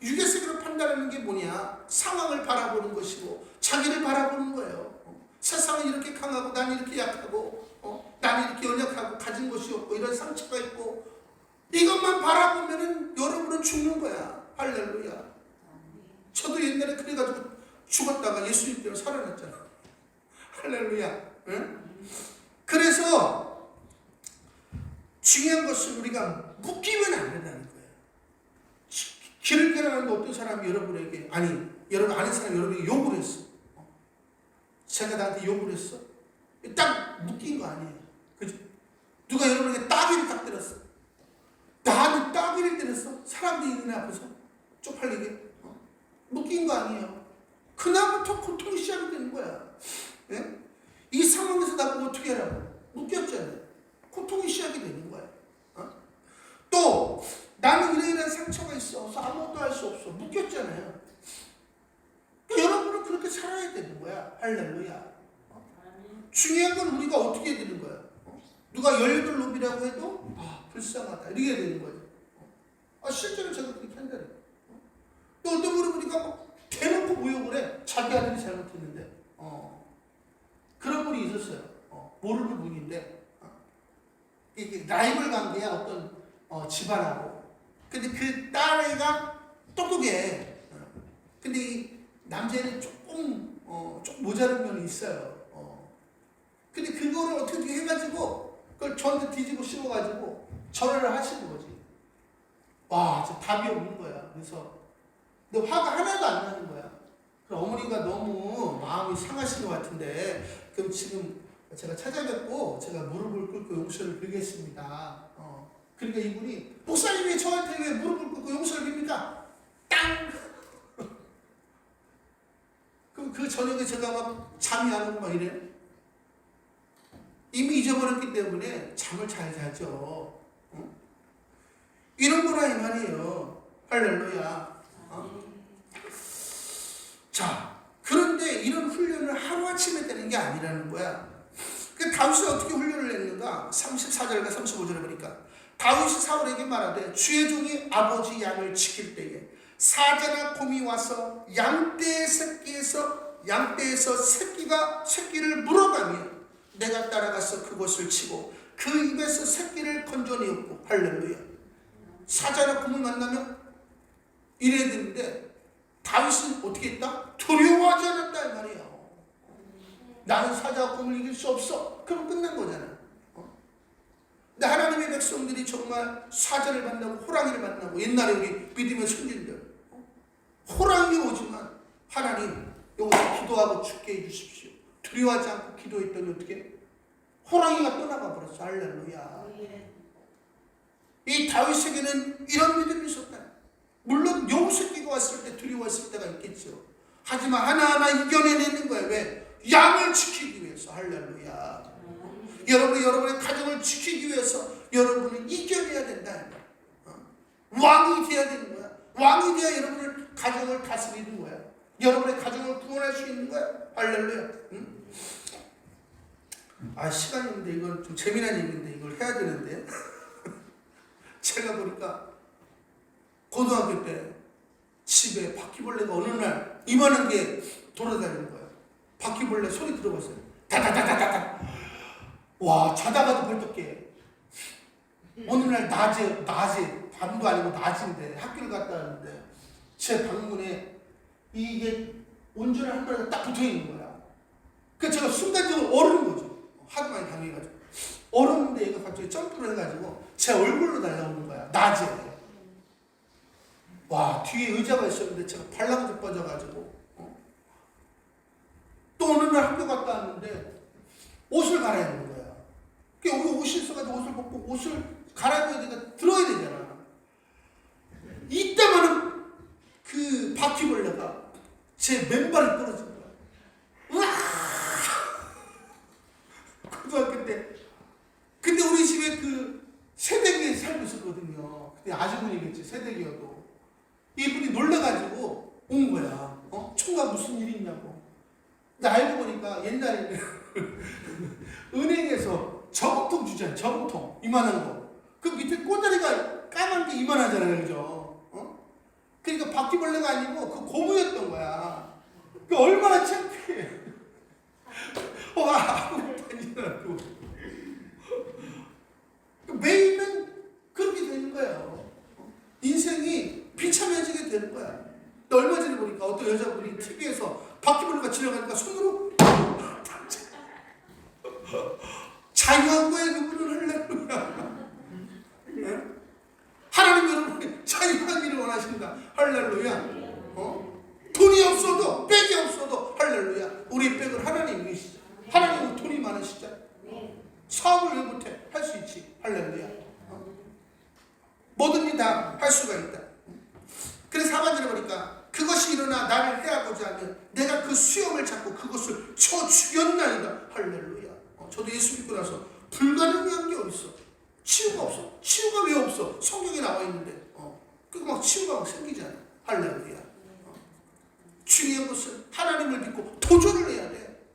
육의 세계로 판단하는 게 뭐냐? 상황을 바라보는 것이고 자기를 바라보는 거예요. 세상은 이렇게 강하고 난 이렇게 약하고 난 이렇게 연약하고 가진 것이 없고 이런 상처가 있고 이것만 바라보면은 여러분은 죽는 거야. 할렐루야. 저도 옛날에 그래가지고 죽었다가 예수님 때문에 살아났잖아. 할렐루야. 응? 그래서 중요한 것은 우리가 묶이면 안 된다는 거예요. 길을 가라는데 어떤 사람이 여러분에게, 아니 여러분 아는 사람이 여러분에게 욕을 했어. 제가 나한테 욕을 했어. 딱 묶인 거 아니에요. 그죠? 누가 여러분에게 따귀를 딱 때렸어. 나한테 따귀를 때렸어. 사람들이 있는 앞에서 쪽팔리게. 묶인 거 아니에요. 그날부터 고통이 시작이 되는 거야. 예? 이 상황에서 나보고 어떻게 하라고? 묶였잖아요. 고통이 시작이 되는 거야. 또 나는 이러이러한 상처가 있어서 아무것도 할 수 없어. 묶였잖아요. 그러니까 여러분은 그렇게 살아야 되는 거야. 할렐루야. 중요한 건 우리가 어떻게 해야 되는 거야. 누가 열렬 로비라고 해도 불쌍하다. 이렇게 되는 거죠. 실제로 제가 그렇게 한다는 거예요. 또 어떤 분은 우리가 막 대놓고 모욕을 해. 자기 아들이 잘못했는데. 그런 분이 있었어요. 모르는 분인데. 이게 라이벌 관계야. 어떤 집안하고. 근데 그 딸애가 똑똑해. 근데 이 남자애는 조금 모자른 면이 있어요. 근데 그거를 어떻게 해가지고 그걸 저한테 뒤집어 씌워가지고 전화를 하시는 거지. 와, 진짜 답이 없는 거야. 그래서 근데 화가 하나도 안 나는 거야. 그럼 어머니가 너무 마음이 상하신 것 같은데 그럼 지금 제가 찾아뵙고 제가 무릎을 꿇고 용서를 빌겠습니다. 그러니까 이분이 목사님이 저한테 왜 무릎을 꿇고 용서를 빕니까? 땅! 그럼 그 저녁에 제가 막 잠이 안 오고 막 이래. 이미 잊어버렸기 때문에 잠을 잘 자죠. 이런 거라 이 말이에요. 할렐루야. 자, 그런데 이런 훈련을 하루아침에 되는 게 아니라는 거야. 그 다윗이 어떻게 훈련을 했는가? 34절과 35절에 보니까 다윗이 사울에게 말하되 주의 종이 아버지 양을 지킬 때에 사자나 곰이 와서 양떼에서 새끼를 물어가며 내가 따라가서 그것을 치고 그 입에서 새끼를 건져내었고. 할렐루야. 사자나 곰을 만나면 이래야 되는데 다윗은 어떻게 했다? 두려워하지 않았다 이 말이야. 나는 사자와 곰을 이길 수 없어. 그럼 끝난 거잖아. 근데 하나님의 백성들이 정말 사자를 만나고 호랑이를 만나고, 옛날에 우리 믿음의 손님들 호랑이 오지만 하나님 여기서 기도하고 죽게 해주십시오. 두려워하지 않고 기도했더니 어떻게? 호랑이가 떠나가 버렸어. 할렐루야. 이 다윗에게는 이런 믿음이 있었다. 물론 여우새끼가 왔을 때 두려워했을 때가 있겠죠. 하지만 하나하나 이겨내는 거예요. 왜? 양을 지키기 위해서. 할렐루야. 여러분의 가정을 지키기 위해서 여러분은 이겨내야 된다. 왕이 돼야 되는 거야. 왕이 돼야 여러분의 가정을 다스리는 거야. 여러분의 가정을 구원할 수 있는 거야. 할렐루야. 응? 시간이 없는데 이건 좀 재미난 얘기인데 이걸 해야 되는데 제가 보니까 고등학교 때 집에 바퀴벌레가 어느 날 이만한 게 돌아다니는 거야. 바퀴벌레 소리 들어봤어요. 다다다다다다. 와, 자다가도 벌떡 깨. 어느 날 낮에 밤도 아니고 낮인데 학교를 갔다 왔는데 제 방문에 이게 온전한 한 마리가 딱 붙어 있는 거야. 그래서 제가 순간적으로 얼은 거죠. 하도 많이 당해가지고 얼었는데 얘가 갑자기 점프를 해가지고 제 얼굴로 날아오는 거야. 낮에. 와, 뒤에 의자가 있었는데 제가 발랑도 빠져가지고 또 어느 날 학교 갔다 왔는데 옷을 갈아입는 거야. 그러니까 여기 옷이 있어가지고 옷을 벗고 옷을 갈아입어야 되니까 들어야 되잖아. 이때만은 그 바퀴벌레가 제 맨발에 떨어진 거야. 우와! 고등학교 때. 근데 우리 집에 그 새댁이 살고 있었거든요. 그때 아주머니겠지, 새댁이어도. 이분이 놀래가지고 온 거야. 총각 무슨 일이 있냐고. 근데 알고 보니까 옛날에 은행에서 저금통 주잖아요. 저금통. 이만한 거. 그 밑에 꼬다리가 까만 게 이만하잖아요. 그죠? 그러니까 바퀴벌레가 아니고 그 고무였던 거야. 그 얼마나 창피해. 아무것도 아니더라고. 매일은 그렇게 되는 거예요. 인생이 비참해지게 되는 거야. 얼마 전에 보니까 어떤 여자분이 TV에서 바퀴벌레가 지나가니까 손으로 할 수가 있다. 그래서 4반절에 보니까 그것이 일어나 나를 해하고자 하면 내가 그 수염을 잡고 그것을 쳐 죽였나이다. 할렐루야. 저도 예수 믿고 나서 불가능한 게 어딨어. 치유가 없어. 치유가 왜 없어? 성경에 나와 있는데 그거 막 치유가 막 생기잖아. 할렐루야. 중요한 것은 하나님을 믿고 도전을 해야 돼.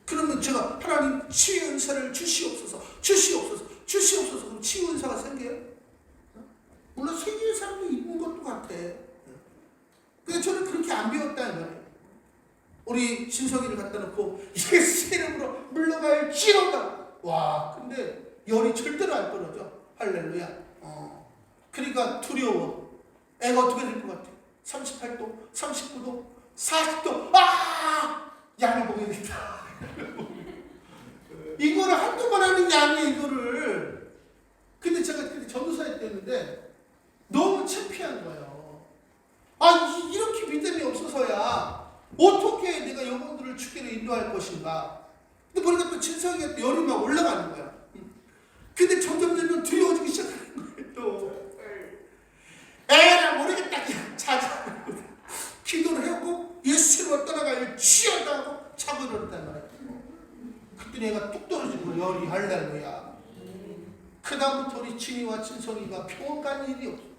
그러면 제가 하나님 치유 은사를 주시옵소서. 그럼 치유 은사가 생겨요? 물론 생기는 사람도 있는 것도 같아. 근데 저는 그렇게 안 배웠다 이 말이에요. 우리 진석이를 갖다 놓고 예수 이름으로 물러갈지어다. 와, 근데 열이 절대로 안 떨어져. 할렐루야. 그러니까 두려워. 애가 어떻게 될 것 같아? 38도, 39도, 40도. 양을 먹여야겠다. 이거를 한두 번 하는 게 아니에요, 이거를. 근데 제가 그때 전도사에 때였는데 너무 창피한 거예요. 이렇게 믿음이 없어서야 어떻게 내가 영혼들을 주께로 인도할 것인가. 근데 보니까 또 진성이가 또 열이 막 올라가는 거야. 근데 점점 두려워지기 시작하는 거예요, 또. 나 모르겠다. 그냥 자자. 기도를 하고 예수로 떠나갈 지어다 하고 자고 일어났단 말이야. 그때 내가 뚝 떨어진 거야, 열이. 할렐루야. 그 다음부터 우리 진이와 진성이가 병원 간 일이 없어.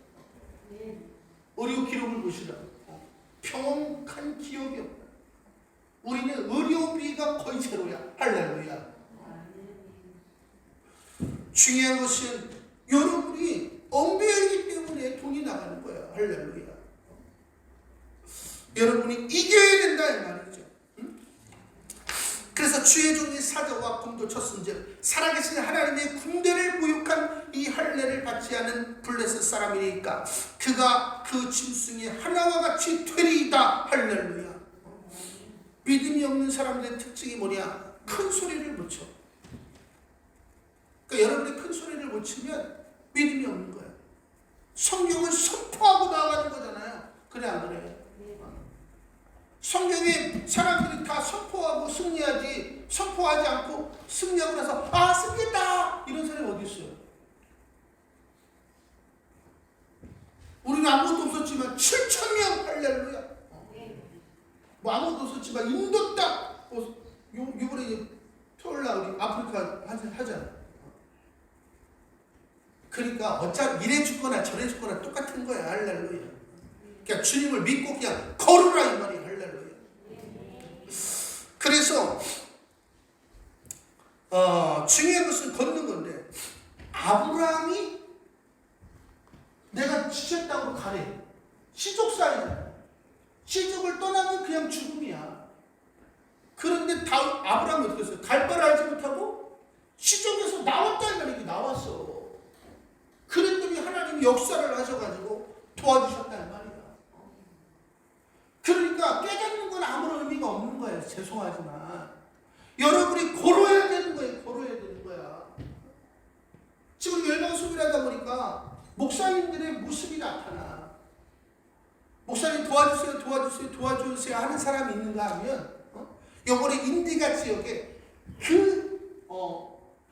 의료 기록을 보시라. 병원 간 기억이 없다. 우리는 의료비가 거의 제로야. 할렐루야. 중요한 것은 여러분이 엉배이기 때문에 돈이 나가는 거야. 할렐루야. 여러분이 이겨야 된다 이 말이죠. 그래서 주의 종이 사자와 곰도 쳤은즉 살아계신 하나님의 군대를 모욕한 이 할례를 받지 않은 블레셋 사람이니까 그가 그 짐승의 하나와 같이 되리이다. 할렐루야. 믿음이 없는 사람들의 특징이 뭐냐? 큰 소리를 못 쳐. 그러니까 여러분이 큰 소리를 못 치면 믿음이 없는 거야. 성경을 선포하고 나아가는 거잖아요. 그래 안 그래? 성경에 사람들이 다 선포하고 승리하지, 선포하지 않고 승리하고 나서 승리했다 이런 사람이 어디 있어요? 우리는 아무것도 없었지만 7,000명 할렐루야. 뭐 아무것도 없었지만 인도 땅 요번에 이제 토요일 날 우리 아프리카 하잖아. 그러니까 어차피 이래 죽거나 저래 죽거나 똑같은 거야. 할렐루야. 그러니까 주님을 믿고 그냥 걸으라 이 말이야. 할렐루야. 그래서 중요한 것은 걷는 건데 아브라함이 내가 지쳤다고 가래. 시족사이야. 시족을 떠나면 그냥 죽음이야. 그런데 아브라함이 어떻게 했어요? 갈 바를 알지 못하고 시족에서 나왔다 이 말이야. 나왔어. 그랬더니 하나님이 역사를 하셔가지고 도와주셨다는 말이야. 그러니까 깨닫는 건 아무런 의미가 없는 거예요. 죄송하지만 여러분이 걸어야 되는 거예요. 걸어야 되는 거야. 지금 열방 수비를 하다 보니까 목사님들의 모습이 나타나. 목사님 도와주세요 하는 사람이 있는가 하면 요번에 인디가 지역에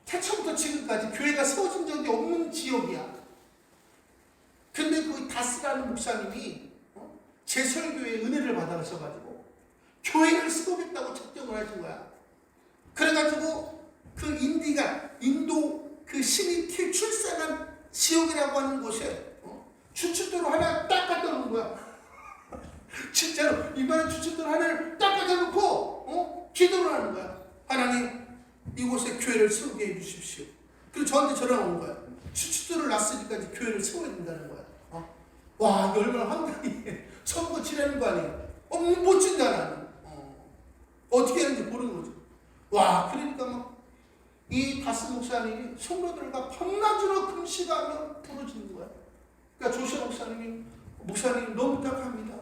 태초부터 지금까지 교회가 세워진 적이 없는 지역이야. 근데 거기 다스라는 목사님이 제설교회의 은혜를 받아가셔가지고 교회를 세우겠다고 작정을 하신 거야. 그래가지고 그 인도 그 신이 출생한 지역이라고 하는 곳에 주춧돌을 하나 딱 갖다 놓은 거야. 진짜로 이번에 주춧돌 하나를 딱 갖다 놓고 기도를 하는 거야. 하나님 이곳에 교회를 세우게 해주십시오. 그리고 저한테 전화가 온 거야. 주춧돌을 놨으니까 이제 교회를 세워야 된다는 거야. 와, 얼마나 황당해. 선거 치라는 거 아니야. 못 친다 나는. 어떻게 하는지 모르는 거죠. 와, 그러니까 막 이 다스 목사님이 성도들과 밤낮으로 금식하며 부르짖는 거야. 그러니까 조시아 목사님 너무 부탁합니다.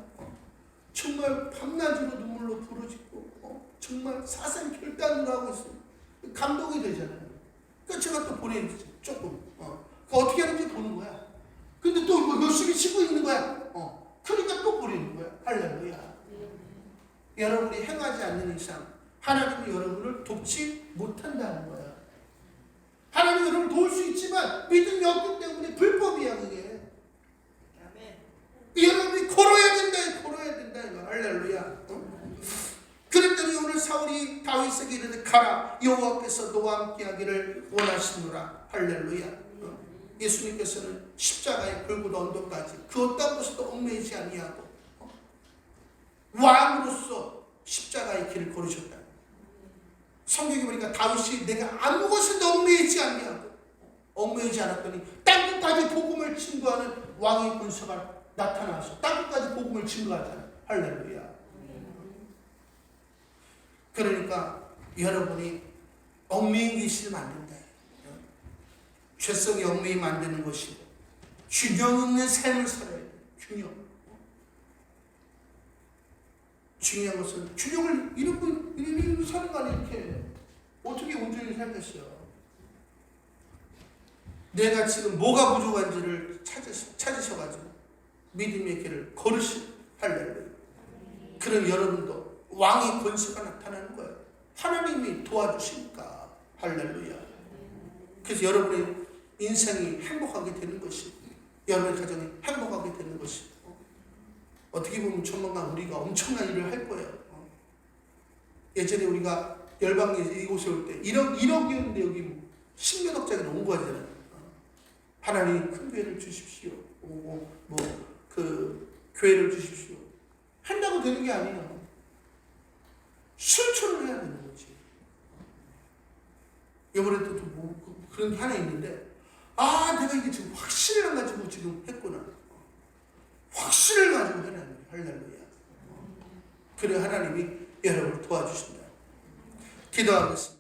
정말 밤낮으로 눈물로 부르짖고 정말 사생결단으로 하고 있어요. 감동이 되잖아요. 그러니까 제가 또 보내주죠. 조금. 어떻게 하는지 보는 거야. 근데 또 열심히 치고 있는 거야. 그러니까 또 보내는 거야. 할렐루야. 여러분이 행하지 않는 이상 하나님이 여러분을 돕지 못한다는 거야. 하나님이 여러분을 도울 수 있지만 믿음이 없기 때문에 불법이야 그게. 아버지에게 이르되 가라 여호와께서 너와 함께하기를 원하시노라. 할렐루야. 예수님께서는 십자가의 골고다 언덕까지 그 어떤 것도 얽매이지 아니하고 왕으로서 십자가의 길을 걸으셨다. 성경에 보니까 다윗이 내가 아무 것에도 얽매이지 아니하고 얽매이지 않았더니 땅끝까지 복음을 증거하는 왕의 권세가 나타나서 땅끝까지 복음을 증거하잖아요. 할렐루야. 그러니까 여러분이 얽매인 계시면 안 된다. 죄 속에 얽매이면 안 되는 것이고 균형 있는 삶을 살아야 돼. 균형. 중요한 것은 균형을 이렇게 사는 거 아니에요. 이렇게 어떻게 온전히 살겠어요. 내가 지금 뭐가 부족한지를 찾으셔가지고 믿음의 길을 걸으시. 할렐루야. 그럼 여러분도 왕의 권세가 나타나는 거예요. 하나님이 도와주시니까. 할렐루야. 그래서 여러분의 인생이 행복하게 되는 것이, 여러분의 가정이 행복하게 되는 것이, 어떻게 보면 조만간 우리가 엄청난 일을 할 거예요. 예전에 우리가 열방에 이곳에 올 때 1억이었는데 여기 10몇억짜리 온 거잖아요. 하나님 큰 교회를 주십시오. 교회를 주십시오. 한다고 되는 게 아니에요. 실천을 해야 되는 거지. 이번에도 그런 게 하나 있는데, 내가 이게 지금 확신을 가지고 지금 했구나. 확신을 가지고 해놔요. 할렐루야. 그래 하나님이 여러분을 도와주신다. 기도하겠습니다.